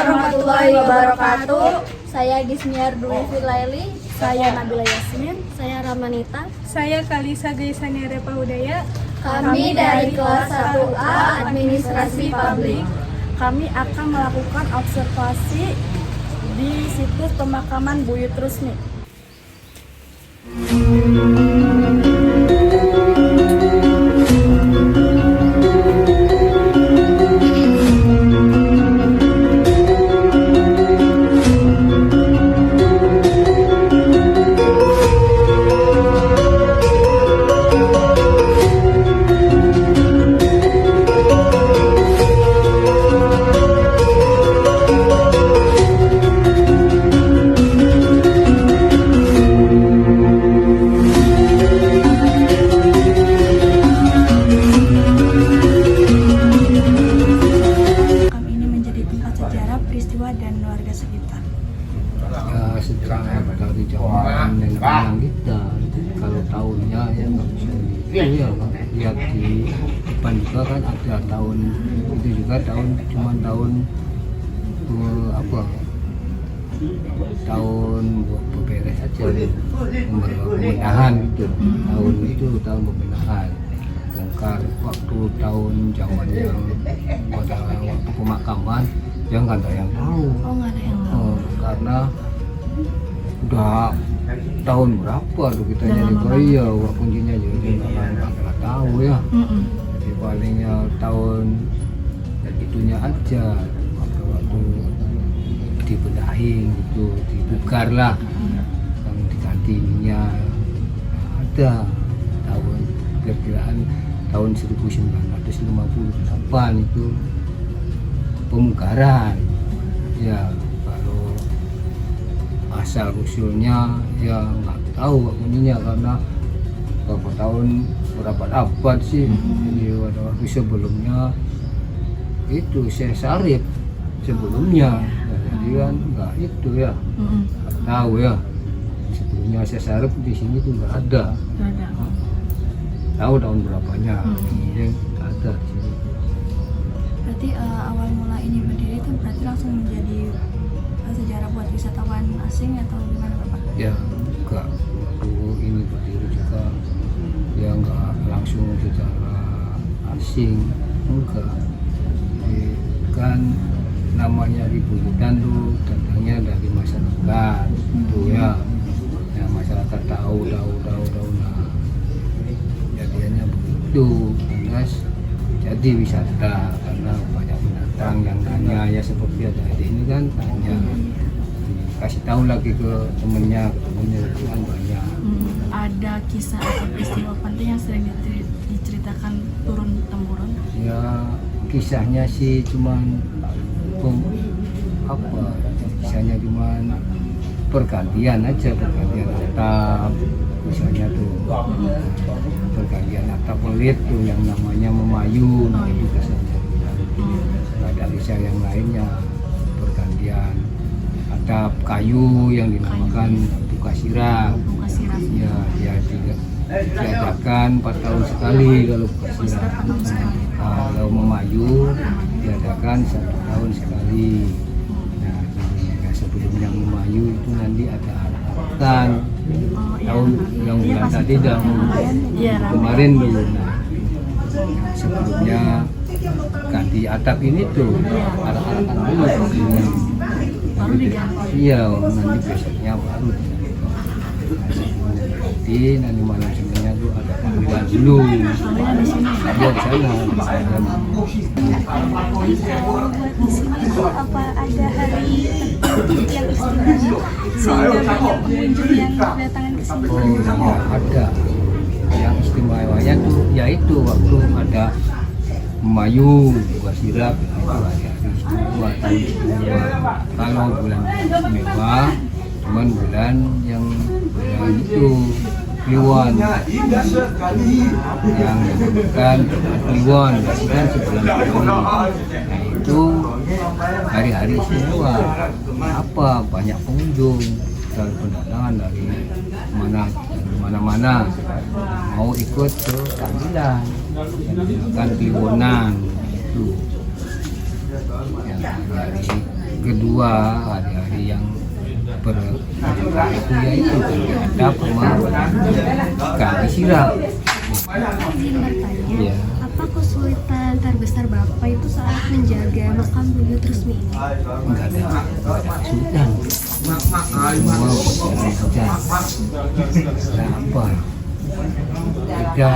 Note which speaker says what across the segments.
Speaker 1: warahmatullahi wabarakatuh.
Speaker 2: Saya Gismiar Dwi Filaili.
Speaker 3: Saya Nabila Yasmin.
Speaker 2: Saya Ramanita.
Speaker 3: Saya Kalisa Gaisani Repa Hudaya.
Speaker 2: Kami dari kelas 1A Administrasi Publik.
Speaker 3: Kami akan melakukan observasi di situs pemakaman Buyut Rusmi. Peristiwa dan warga sekitar.
Speaker 4: Ya, secara dari zaman nenek moyang kita, kalau tahunnya ya nggak bisa ya lihat di depan juga kan ada tahun itu juga cuman tahun tahun beberes aja pembenahan gitu, tahun itu tahun pembenahan. Bongkar waktu tahun zaman yang pada waktu pemakaman yang nggak ada yang tahu.
Speaker 2: Nggak ada yang tahu.
Speaker 4: Karena udah tahun berapa tuh kita jadi bayi ya, kuncinya jadi nggak tahu ya. Jadi palingnya tahun itunya aja waktu dibedahin gitu, dibukar lah, yang diganti ininya ada tahun perkiraan tahun 1958 itu pemungkaran ya. Kalau asal usulnya ya nggak tahu ininya karena berapa tahun berapa abad sih. Jadi waktu sebelumnya itu Syekh Syarif sebelumnya ya, jadi kan nggak itu ya, nggak tahu ya sebelumnya Syekh Syarif di sini tuh nggak ada. Tahu tahun berapanya yang ada di sini.
Speaker 2: Berarti awal mula ini berdiri itu berarti langsung menjadi sejarah buat wisatawan asing atau gimana Bapak?
Speaker 4: Ya enggak, waktu ini berdiri juga ya enggak langsung secara asing, enggak. Jadi kan namanya di Buyutan tuh datangnya dari masyarakat itu ya, ya masyarakat tahu nah jadinya begitu. Terus jadi wisata karena banyak pendatang yang tanya ya, seperti ada ini kan tanya, kasih tahu lagi ke temennya itu kan banyak.
Speaker 3: Ada kisah atau peristiwa penting yang sering diceritakan turun temurun?
Speaker 4: Ya kisahnya sih cuman kisahnya cuman pergantian aja, pergantian atap misalnya tuh, pergantian atap pelit tuh yang namanya memayun itu biasanya. Nggak ada kisah yang lainnya, pergantian atap kayu yang dinamakan buka sirap. Ya diadakan 4 tahun sekali kalau buka sirap. Kalau memayun diadakan 1 tahun sekali. Nah, sebelum yang memayu itu nanti ada kan tahun yang bulan tadi dan kemarin dulu. Nah, sebelumnya ganti atap ini tuh arak-arakan dulu
Speaker 3: Baru diganti.
Speaker 4: Iya, nanti besoknya baru nanti malam sebenarnya tuh ada panggilan dulu.
Speaker 3: Panggilan di sini.
Speaker 4: Iya, di sana.
Speaker 2: Apa ada hari yang istimewa sehingga banyak pengunjung yang kedatangan ke sini?
Speaker 4: Oh ya, ada. Yang istimewanya tuh yaitu waktu ada memayu, buka sirap itu hari-hari istimewa, tahun istimewa. Kalau bulan istimewa cuman bulan yang bulan itu Kliwon yang disebutkan Kliwon kan sebulan sekali. Nah itu hari-hari istimewa, apa banyak pengunjung dan pendatangan dari mana-mana mau ikut ke tahlilan yang dinamakan Kliwonan itu yang hari kedua hari-hari yang berkah itu yaitu ada kami siram.
Speaker 2: Izin bertanya,
Speaker 4: Ya.
Speaker 2: apa kesulitan terbesar Bapak itu saat menjaga makam buyut resmi ini?
Speaker 4: Enggak ada kesulitan. Semua berjalan lancar. Apa? Jika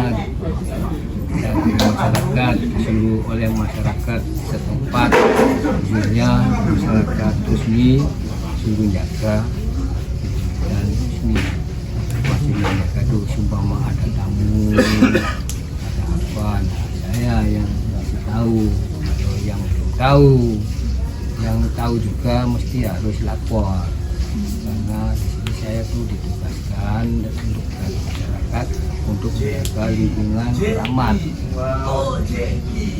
Speaker 4: dari masyarakat disuruh oleh masyarakat setempat, khususnya masyarakat resmi suruh jaga dan resmi masih menjaga tuh sumpama ada tamu, ada apa, nah saya yang ngasih tahu atau yang belum tahu, yang tahu juga mesti harus lapor karena di sini saya tuh ditugaskan untuk dari masyarakat untuk menjaga lingkungan selamat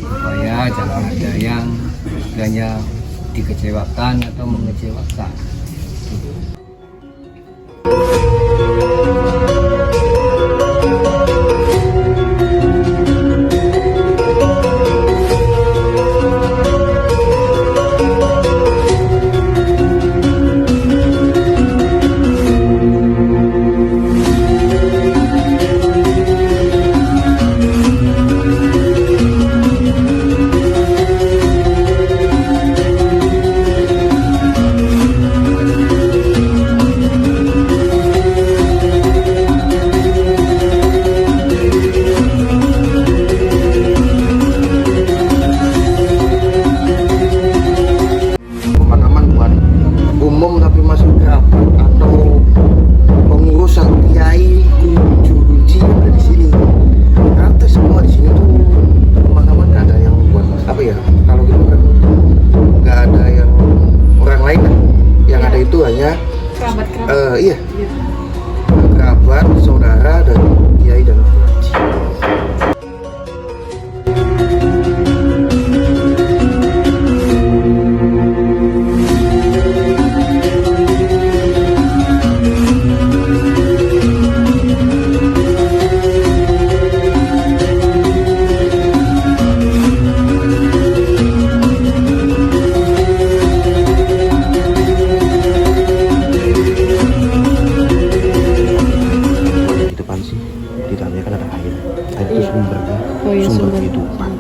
Speaker 4: supaya jangan ada yang hanya dikecewakan atau mengecewakan.
Speaker 5: Pemakaman buat umum tapi masuk rapat atau pengurus atau kiai kunci ada di sini. Rata semua di sini tuh pemakaman nggak ada yang buat apa ya? Kalau gitu kan nggak ada yang orang lain kan. Yang ada itu hanya kerabat-kerabat. Iya. Kerabat, saudara dan kiai dan kunci. Kehidupan sih di dalamnya kan ada air itu sumbernya, sumber kehidupan.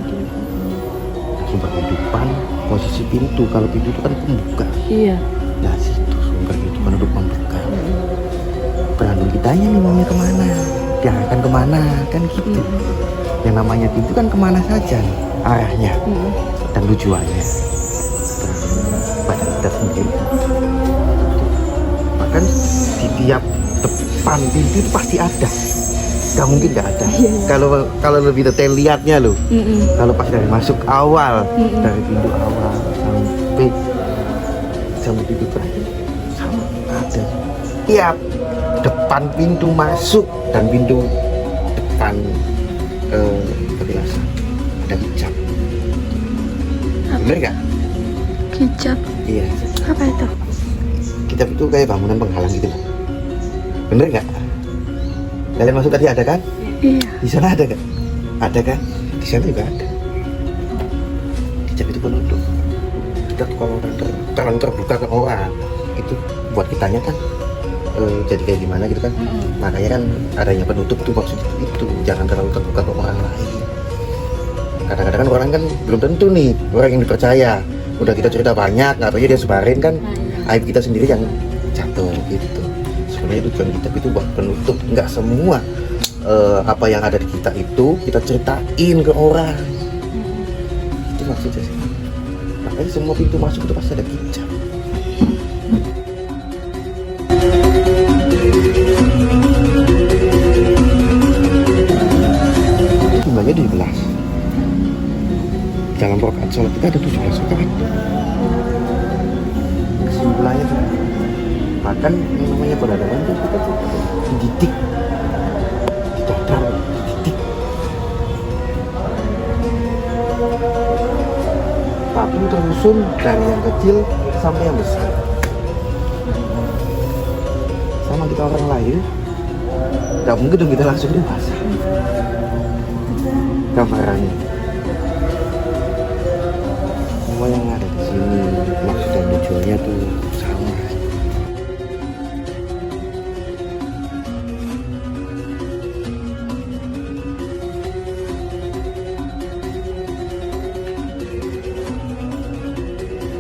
Speaker 5: Sumber kehidupan, posisi pintu, kalau pintu itu kan pembuka.
Speaker 1: Iya.
Speaker 5: Nah situ sumber kehidupan untuk membuka. Tergantung kitanya nih maunya kemana, diarahkan kemana kan gitu. Yang namanya pintu kan kemana saja nih, arahnya dan tujuannya. Tergantung pada kita sendiri. Bahkan di tiap depan pintu itu pasti ada, nggak mungkin nggak ada. Kalau lebih detail lihatnya loh, kalau pas dari masuk awal, dari pintu awal sampai pintu terakhir sama ada. Tiap depan pintu masuk dan pintu depan kebiasaan ada hijab. Bener nggak?
Speaker 1: Hijab.
Speaker 5: Iya.
Speaker 1: Apa itu?
Speaker 5: Hijab itu kayak bangunan penghalang gitu lah. Bener nggak? Kalian masuk tadi ada kan?
Speaker 1: Iya.
Speaker 5: Di sana ada kan? Ada kan? Di sana juga ada. Hijab itu penutup. Kita kalau terlalu terbuka ke orang, itu buat kitanya kan jadi kayak gimana gitu kan? Makanya kan adanya penutup tuh maksud itu, jangan terlalu terbuka ke orang lain. Kadang-kadang kan orang kan belum tentu nih orang yang dipercaya. Udah kita cerita banyak, nggak tahu dia sebarin kan aib kita sendiri yang jatuh gitu. Sebenarnya tujuan kita itu buat penutup, nggak semua apa yang ada di kita itu kita ceritain ke orang. Itu maksudnya sih. Makanya semua pintu masuk itu pasti ada hijab. Jumlahnya 17. Dalam rakaat sholat kita ada 17 rakaat. Kesimpulannya tuh, bahkan yang namanya peradaban itu kita tuh dididik, didadar, dididik. Patung tersusun dari yang kecil sampai yang besar. Sama kita orang lahir, nggak mungkin dong kita langsung dewasa. Gambarannya semua yang ada di sini maksud dan tujuan sebenarnya tuh sama.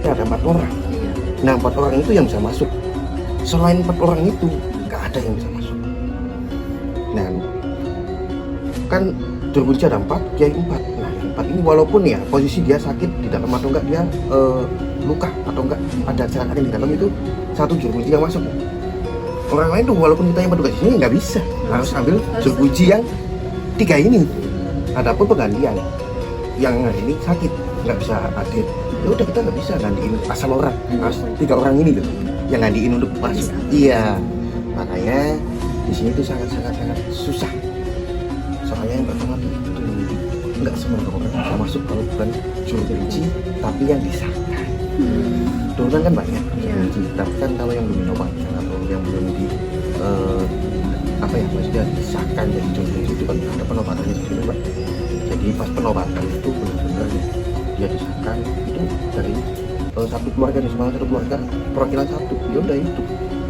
Speaker 5: Ada 4 orang. Nah 4 orang itu yang bisa masuk. Selain 4 orang itu nggak ada yang bisa masuk. Nah kan Jurkunci ada 4, Kiai 4. Nah yang 4 ini walaupun ya posisi dia sakit di dalam atau enggak dia luka atau enggak ada kecelakaan di dalam, itu satu Jurkunci yang masuk. Orang lain tuh walaupun kita yang bertugas di sini nggak bisa, harus ambil Jurkunci yang 3 ini. Adapun penggantian yang hari ini sakit nggak bisa hadir, ya udah kita nggak bisa gantiin asal orang, 3 orang ini tuh yang gantiin untuk masuk. Iya, makanya di sini tuh sangat susah. Soalnya yang pertama tuh nggak semua orang bisa masuk kalau bukan Jurkunci, tapi yang disahkan. Turunan kan banyak Jurkunci, tapi kan kalau yang belum dinobatkan atau yang belum di apa ya maksudnya disahkan jadi Jurkunci itu kan ada penobatannya sendiri, Pak. Jadi pas penobatan itu benar-benar dia disahkan itu dari satu keluarga, di Semarang satu keluarga perwakilan satu, ya udah itu.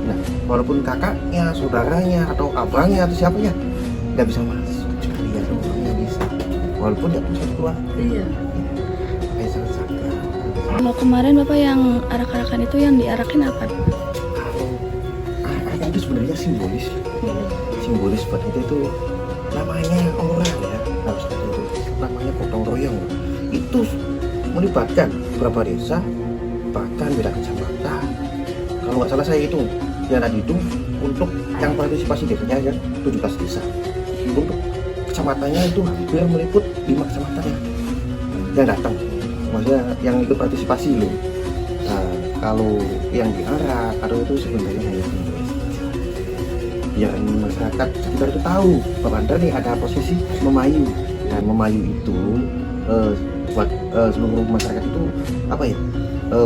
Speaker 5: Nah walaupun kakaknya, saudaranya atau abangnya atau siapanya nggak bisa masuk, cuma dia doang yang bisa, walaupun dia bisa keluar.
Speaker 3: Iya.
Speaker 5: Kayak sangat.
Speaker 1: Kalau kemarin Bapak yang arak-arakan itu yang diarakin apa?
Speaker 5: Kalau itu sebenarnya simbolis, simbolis buat itu namanya orang ya, harus ada itu namanya gotong royong. Itu melibatkan beberapa desa, bahkan beda kecamatan. Kalau nggak salah saya hitung, yang tadi itu untuk yang partisipasi desanya ya 17 desa. Untuk kecamatannya itu hampir meliput 5 kecamatan yang datang, maksudnya yang ikut partisipasi loh. Nah, kalau yang diarak atau itu sebenarnya hanya simbolis saja, biar masyarakat sekitar itu tahu bahwa Anda nih ada posisi memayu, dan memayu itu buat seluruh masyarakat itu apa ya,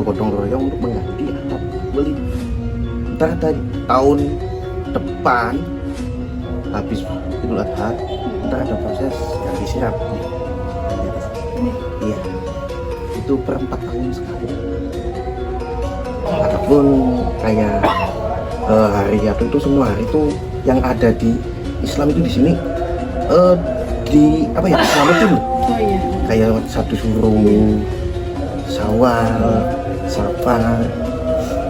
Speaker 5: gotong royong untuk mengganti atau beli. Ntar tahun depan habis Idul Adha ntar ada proses ganti siram. Iya, itu per 4 tahun sekali. Ataupun kayak hari itu semua hari itu yang ada di Islam itu di sini di apa ya, diselamatin.
Speaker 3: Oh iya.
Speaker 5: Kayak 1 Surung, Syawal, Safar,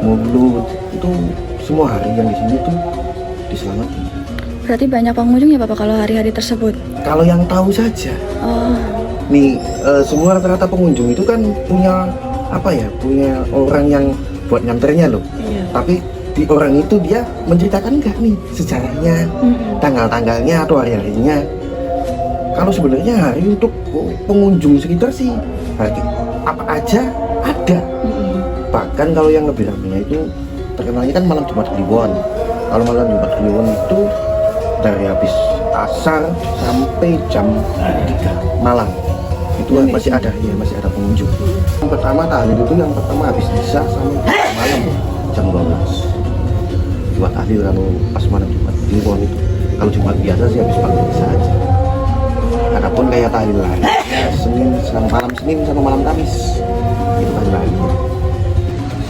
Speaker 5: Maulud, itu semua hari yang di sini tuh diselamatin.
Speaker 1: Berarti banyak pengunjung ya Bapak kalau hari-hari tersebut?
Speaker 5: Kalau yang tahu saja.
Speaker 1: Oh,
Speaker 5: Nih semua rata-rata pengunjung itu kan punya apa ya, punya orang yang buat nganternya loh.
Speaker 3: Iya.
Speaker 5: Tapi di orang itu dia menceritakan nggak nih sejarahnya, tanggal-tanggalnya atau hari-harinya. Kalau sebenarnya hari untuk pengunjung sekitar sih hari apa aja ada. Bahkan kalau yang lebih ramai itu terkenalnya kan malam Jumat Kliwon. Kalau malam Jumat Kliwon itu dari habis asar sampai jam 3 malam itu masih ada ya, masih ada pengunjung. Yang pertama tahlil itu yang pertama habis isya sampai malam jam 12 buat tahlil. Kalau pas malam Jumat Kliwon itu, kalau Jumat biasa sih habis pagi isya aja. Adapun kayak tahlil lain ya, Senin sama malam Kamis itu tahlil lain.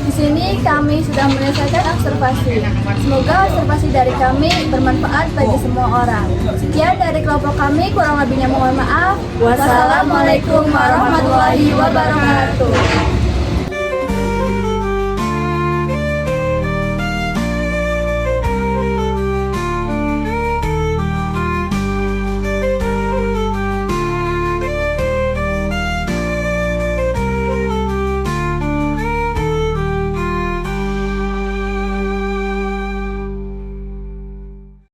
Speaker 2: Di sini kami sudah menyelesaikan observasi. Semoga observasi dari kami bermanfaat bagi semua orang. Sekian dari kelompok kami, kurang lebihnya mohon maaf. Wassalamualaikum warahmatullahi wabarakatuh.